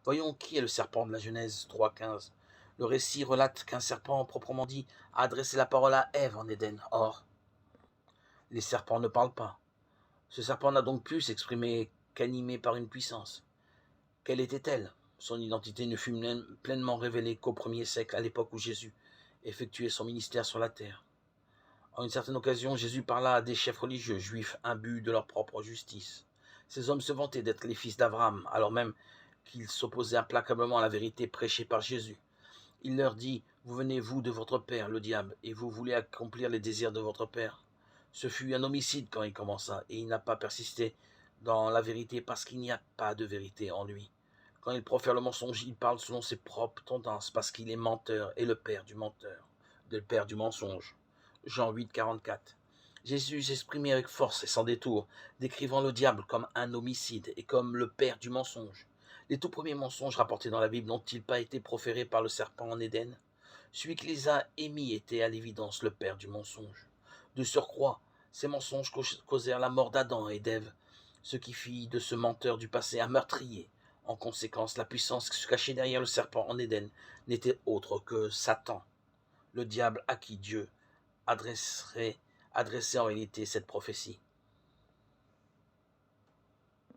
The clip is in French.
Voyons qui est le serpent de la Genèse 3,15. Le récit relate qu'un serpent, proprement dit, a adressé la parole à Ève en Éden. Or, les serpents ne parlent pas. Ce serpent n'a donc pu s'exprimer qu'animé par une puissance. Quelle était-elle? Son identité ne fut pleinement révélée qu'au 1er siècle, à l'époque où Jésus effectuait son ministère sur la terre. En une certaine occasion, Jésus parla à des chefs religieux juifs imbus de leur propre justice. Ces hommes se vantaient d'être les fils d'Abraham, alors même qu'ils s'opposaient implacablement à la vérité prêchée par Jésus. Il leur dit: « Vous venez, vous, de votre père, le diable, et vous voulez accomplir les désirs de votre père. » Ce fut un homicide quand il commença, et il n'a pas persisté dans la vérité parce qu'il n'y a pas de vérité en lui. Quand il profère le mensonge, il parle selon ses propres tendances parce qu'il est menteur et le père du menteur, le père du mensonge. Jean 8, 44. Jésus s'exprimait avec force et sans détour, décrivant le diable comme un homicide et comme le père du mensonge. Les tout premiers mensonges rapportés dans la Bible n'ont-ils pas été proférés par le serpent en Éden? Celui qui les a émis était à l'évidence le père du mensonge. De surcroît, ces mensonges causèrent la mort d'Adam et d'Ève, ce qui fit de ce menteur du passé un meurtrier. En conséquence, la puissance qui se cachait derrière le serpent en Éden n'était autre que Satan, le diable à qui Dieu adressait en réalité cette prophétie.